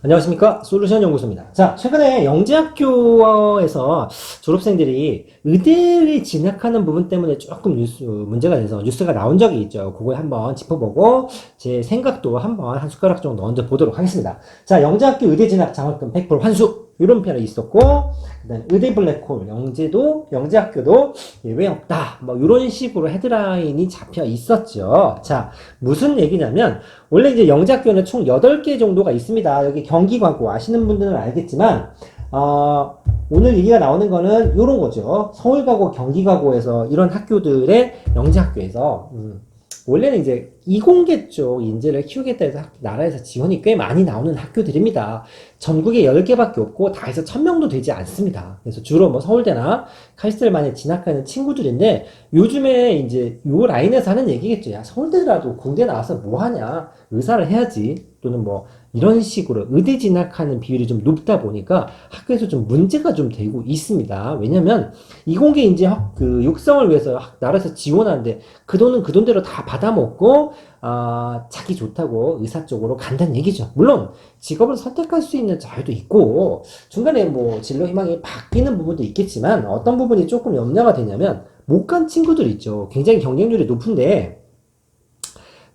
안녕하십니까, 솔루션 연구소입니다. 자, 최근에 영재학교에서 졸업생들이 의대를 진학하는 부분 때문에 조금 문제가 돼서 뉴스가 나온 적이 있죠. 그걸 한번 짚어보고 제 생각도 한번 한 숟가락 정도 얹어 보도록 하겠습니다. 자, 영재학교 의대 진학 장학금 100% 환수 이런 편이 있었고, 그다음 의대 블랙홀 영재학교도 왜 없다 뭐 이런 식으로 헤드라인이 잡혀 있었죠. 자, 무슨 얘기냐면 원래 이제 영재학교는 총 8개 정도가 있습니다. 여기 경기과고 아시는 분들은 알겠지만, 오늘 얘기가 나오는 거는 이런 거죠. 서울과고, 경기과고에서 이런 학교들의 영재학교에서, 원래는 이제 이공계 쪽 인재를 키우겠다 해서 나라에서 지원이 꽤 많이 나오는 학교들입니다. 전국에 10개밖에 없고 다 해서 1000명도 되지 않습니다. 그래서 주로 뭐 서울대나 카이스트를 진학하는 친구들인데 요즘에 이제 요 라인에서 하는 얘기겠죠. 야, 서울대라도 공대 나와서 뭐 하냐? 의사를 해야지. 또는 뭐 이런 식으로 의대 진학하는 비율이 좀 높다 보니까 학교에서 좀 문제가 좀 되고 있습니다. 왜냐면 이공계 인재 육성을 위해서 나라에서 지원하는데 그 돈은 그 돈대로 다 받아먹고 자기 좋다고 의사 쪽으로 간다는 얘기죠. 물론 직업을 선택할 수 있는 자유도 있고 중간에 뭐 진로 희망이 바뀌는 부분도 있겠지만 어떤 부분이 조금 염려가 되냐면 못 간 친구들 있죠. 굉장히 경쟁률이 높은데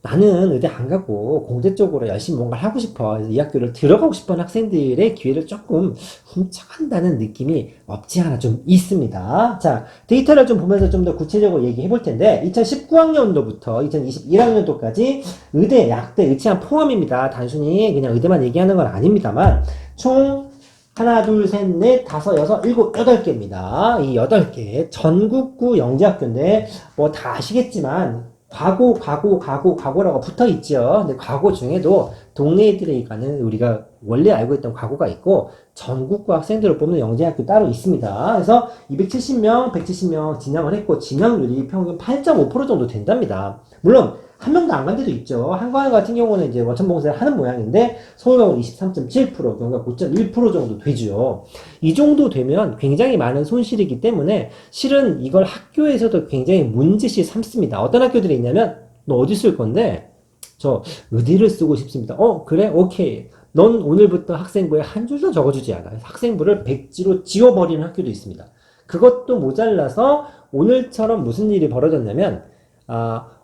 나는 의대 안 가고 공대 쪽으로 열심히 뭔가를 하고 싶어. 이 학교를 들어가고 싶은 학생들의 기회를 조금 훔쳐간다는 느낌이 없지 않아 좀 있습니다. 자, 데이터를 좀 보면서 좀 더 구체적으로 얘기해 볼 텐데 2019학년도부터 2021학년도까지 의대, 약대, 의치한 포함입니다. 단순히 그냥 의대만 얘기하는 건 아닙니다만 총 하나, 둘, 셋, 넷, 다섯, 여섯, 일곱, 8개입니다. 이 8개 전국구 영재학교인데 뭐 다 아시겠지만 과고라고 붙어 있죠. 근데 과고 중에도 동네들에 가는 우리가 원래 알고 있던 과고가 있고 전국고 학생들을 뽑는 영재학교 따로 있습니다. 그래서 270명, 170명 진학을 했고 진학률이 평균 8.5% 정도 된답니다. 물론 한 명도 안 간 데도 있죠. 한과외 같은 경우는 이제 원천봉쇄를 하는 모양인데 서울과고는 23.7%, 경기가 9.1% 정도 되죠. 이 정도 되면 굉장히 많은 손실이기 때문에 실은 이걸 학교에서도 굉장히 문제시 삼습니다. 어떤 학교들이 있냐면 너 어디 쓸 건데 저 의대를 쓰고 싶습니다. 그래? 오케이. 넌 오늘부터 학생부에 한 줄도 적어주지 않아. 학생부를 백지로 지워버리는 학교도 있습니다. 그것도 모자라서 오늘처럼 무슨 일이 벌어졌냐면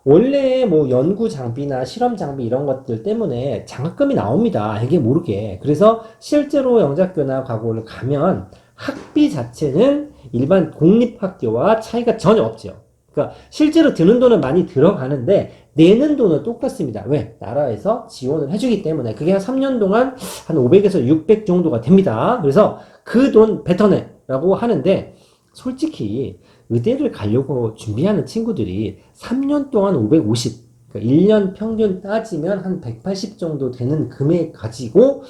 원래 뭐 연구 장비나 실험 장비 이런 것들 때문에 장학금이 나옵니다. 알게 모르게. 그래서 실제로 영재학교나 과고를 가면 학비 자체는 일반 공립학교와 차이가 전혀 없죠. 그러니까 실제로 드는 돈은 많이 들어가는데 내는 돈은 똑같습니다. 왜? 나라에서 지원을 해주기 때문에 그게 한 3년 동안 한 500에서 600 정도가 됩니다. 그래서 그 돈 뱉어내라고 하는데 솔직히 의대를 가려고 준비하는 친구들이 3년 동안 550, 그러니까 1년 평균 따지면 한 180 정도 되는 금액 가지고,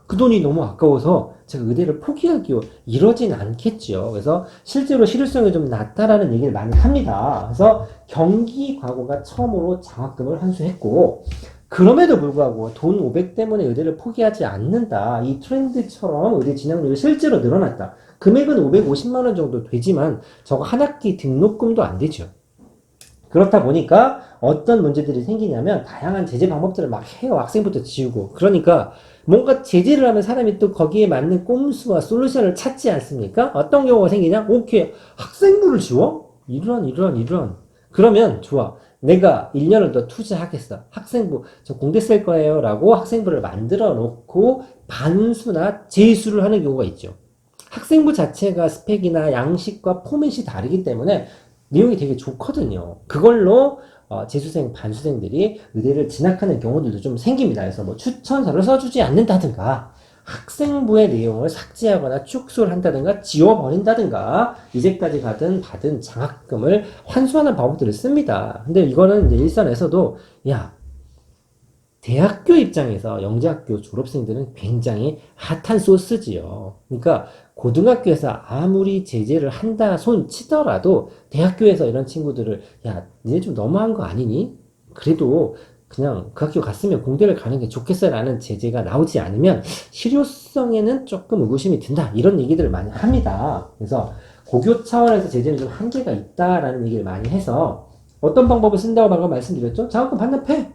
그 돈이 너무 아까워서 제가 의대를 포기하기요. 이러진 않겠죠. 그래서 실제로 실효성이 좀 낮다라는 얘기를 많이 합니다. 그래서 경기과고가 처음으로 장학금을 환수했고, 그럼에도 불구하고 돈 500 때문에 의대를 포기하지 않는다. 이 트렌드처럼 의대 진학률이 실제로 늘어났다. 금액은 550만원 정도 되지만 저거 한 학기 등록금도 안 되죠. 그렇다 보니까 어떤 문제들이 생기냐면 다양한 제재 방법들을 막 해요. 학생부터 지우고. 그러니까 뭔가 제재를 하면 사람이 또 거기에 맞는 꼼수와 솔루션을 찾지 않습니까? 어떤 경우가 생기냐? 오케이. 학생부를 지워? 이런. 그러면 좋아. 내가 1년을 더 투자하겠어. 학생부, 저 공대 쓸 거예요. 라고 학생부를 만들어 놓고 반수나 재수를 하는 경우가 있죠. 학생부 자체가 스펙이나 양식과 포맷이 다르기 때문에 내용이 되게 좋거든요. 그걸로 재수생, 반수생들이 의대를 진학하는 경우들도 좀 생깁니다. 그래서 뭐 추천서를 써주지 않는다든가 학생부의 내용을 삭제하거나 축소를 한다든가 지워버린다든가 이제까지 받은 장학금을 환수하는 방법들을 씁니다. 근데 이거는 이제 일선에서도 대학교 입장에서 영재학교 졸업생들은 굉장히 핫한 소스지요. 그러니까 고등학교에서 아무리 제재를 한다 손 치더라도 대학교에서 이런 친구들을 니네 좀 너무한 거 아니니? 그래도 그냥 그 학교 갔으면 공대를 가는 게 좋겠어 라는 제재가 나오지 않으면 실효성에는 조금 의구심이 든다 이런 얘기들을 많이 합니다. 그래서 고교 차원에서 제재는 좀 한계가 있다라는 얘기를 많이 해서 어떤 방법을 쓴다고 방금 말씀드렸죠? 장학금 반납해.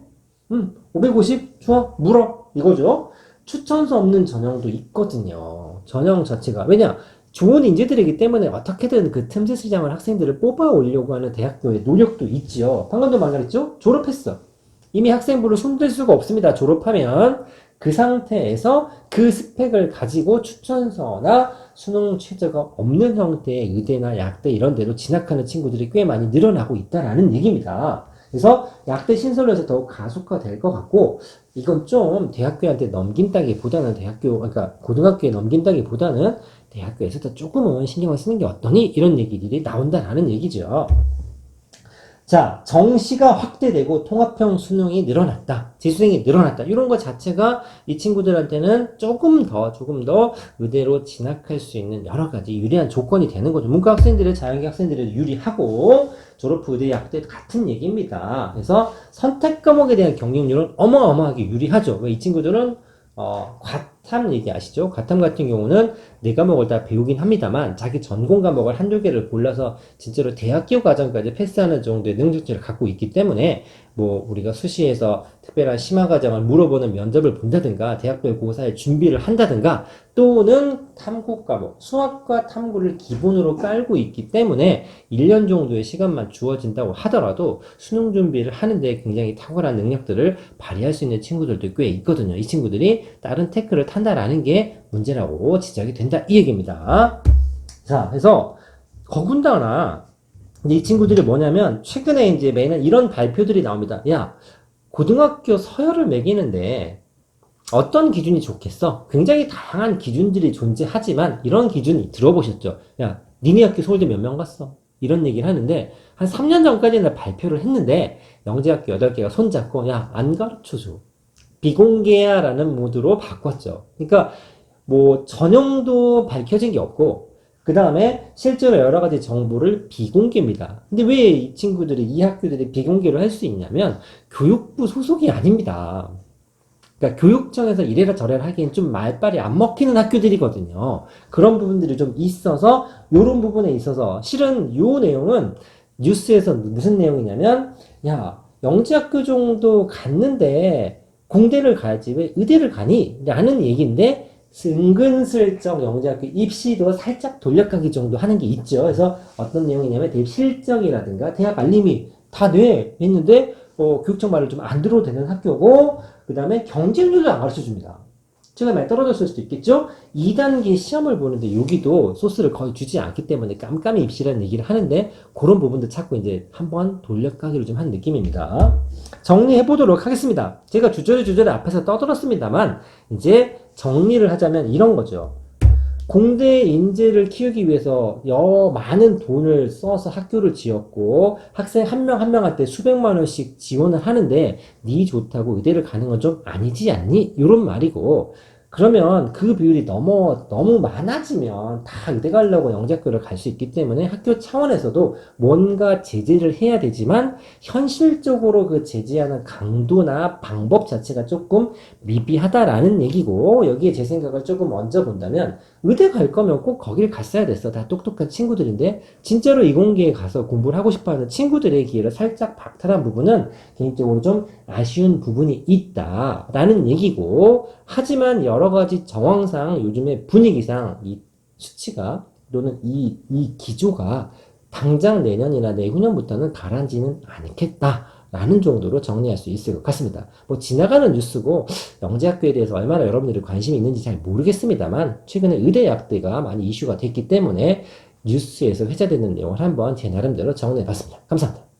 550 좋아 물어 이거죠. 추천서 없는 전형도 있거든요. 전형 자체가. 왜냐? 좋은 인재들이기 때문에 어떻게든 그 틈새 시장을 학생들을 뽑아 오려고 하는 대학교의 노력도 있지요. 방금도 말했죠? 졸업했어. 이미 학생부를 손댈 수가 없습니다. 졸업하면 그 상태에서 그 스펙을 가지고 추천서나 수능 최저가 없는 형태의 의대나 약대 이런 데로 진학하는 친구들이 꽤 많이 늘어나고 있다라는 얘기입니다. 그래서 약대 신설로 해서 더욱 가속화될 것 같고, 이건 좀 대학교한테 넘긴다기보다는 그러니까 고등학교에 넘긴다기보다는 대학교에서도 조금은 신경을 쓰는 게 어떠니? 이런 얘기들이 나온다라는 얘기죠. 자, 정시가 확대되고 통합형 수능이 늘어났다. 재수생이 늘어났다. 이런 것 자체가 이 친구들한테는 조금 더 의대로 진학할 수 있는 여러 가지 유리한 조건이 되는 거죠. 문과 학생들의 자연계 학생들에도 유리하고 졸업 후 의대 약대도 같은 얘기입니다. 그래서 선택 과목에 대한 경쟁률은 어마어마하게 유리하죠. 왜 이 친구들은 과탐 얘기 아시죠? 과탐 같은 경우는 네 과목을 다 배우긴 합니다만 자기 전공 과목을 한두 개를 골라서 진짜로 대학교 과정까지 패스하는 정도의 능력치를 갖고 있기 때문에 뭐 우리가 수시에서 특별한 심화 과정을 물어보는 면접을 본다든가 대학별 고사에 준비를 한다든가 또는 탐구 과목, 수학과 탐구를 기본으로 깔고 있기 때문에 1년 정도의 시간만 주어진다고 하더라도 수능 준비를 하는데 굉장히 탁월한 능력들을 발휘할 수 있는 친구들도 꽤 있거든요. 이 친구들이 다른 테크를 탄다라는 게 문제라고 지적이 된다 이 얘기입니다. 자, 그래서 더군다나 이 친구들이 뭐냐면 최근에 이제 매년 이런 발표들이 나옵니다. 야, 고등학교 서열을 매기는데 어떤 기준이 좋겠어? 굉장히 다양한 기준들이 존재하지만 이런 기준이 들어보셨죠? 야, 니네 학교 서울대 몇 명 갔어? 이런 얘기를 하는데 한 3년 전까지는 발표를 했는데 영재학교 8개가 손잡고 야, 안 가르쳐줘. 비공개야 라는 모드로 바꿨죠. 그러니까 뭐 전형도 밝혀진 게 없고 그 다음에 실제로 여러 가지 정보를 비공개입니다. 근데 왜 이 친구들이 이 학교들이 비공개로 할 수 있냐면 교육부 소속이 아닙니다. 그러니까 교육청에서 이래라 저래라 하기엔 좀 말빨이 안 먹히는 학교들이거든요. 그런 부분들이 좀 있어서 요런 부분에 있어서 실은 요 내용은 뉴스에서 무슨 내용이냐면 야 영재학교 정도 갔는데 공대를 가야지 왜 의대를 가니? 라는 얘기인데 은근슬쩍 영재학교 입시도 살짝 돌려가기 정도 하는 게 있죠. 그래서 어떤 내용이냐면 대입 실적이라든가 대학 알림이 다 돼 있는데 교육청 말을 좀 안 들어도 되는 학교고 그 다음에 경쟁률도 안 가르쳐 줍니다. 제가 많이 떨어졌을 수도 있겠죠? 2단계 시험을 보는데 여기도 소스를 거의 주지 않기 때문에 깜깜이 입시라는 얘기를 하는데 그런 부분도 찾고 이제 한번 돌려가기를 좀 한 느낌입니다. 정리해 보도록 하겠습니다. 제가 주저리 앞에서 떠들었습니다만 이제 정리를 하자면 이런 거죠. 공대 인재를 키우기 위해서 많은 돈을 써서 학교를 지었고 학생 한 명 한 명한테 수백만 원씩 지원을 하는데 네 좋다고 의대를 가는 건 좀 아니지 않니? 이런 말이고 그러면 그 비율이 너무 많아지면 다 의대 가려고 영재학교를 갈 수 있기 때문에 학교 차원에서도 뭔가 제재를 해야 되지만 현실적으로 그 제재하는 강도나 방법 자체가 조금 미비하다라는 얘기고 여기에 제 생각을 조금 얹어 본다면 의대 갈 거면 꼭 거길 갔어야 됐어. 다 똑똑한 친구들인데 진짜로 이공계에 가서 공부를 하고 싶어하는 친구들의 기회를 살짝 박탈한 부분은 개인적으로 좀 아쉬운 부분이 있다라는 얘기고 하지만 여러 가지 정황상 요즘의 분위기상 이 수치가 또는 이 기조가 당장 내년이나 내후년부터는 가라앉지는 않겠다. 라는 정도로 정리할 수 있을 것 같습니다. 뭐 지나가는 뉴스고 영재학교에 대해서 얼마나 여러분들이 관심이 있는지 잘 모르겠습니다만 최근에 의대 약대가 많이 이슈가 됐기 때문에 뉴스에서 회자되는 내용을 한번 제 나름대로 정리해봤습니다. 감사합니다.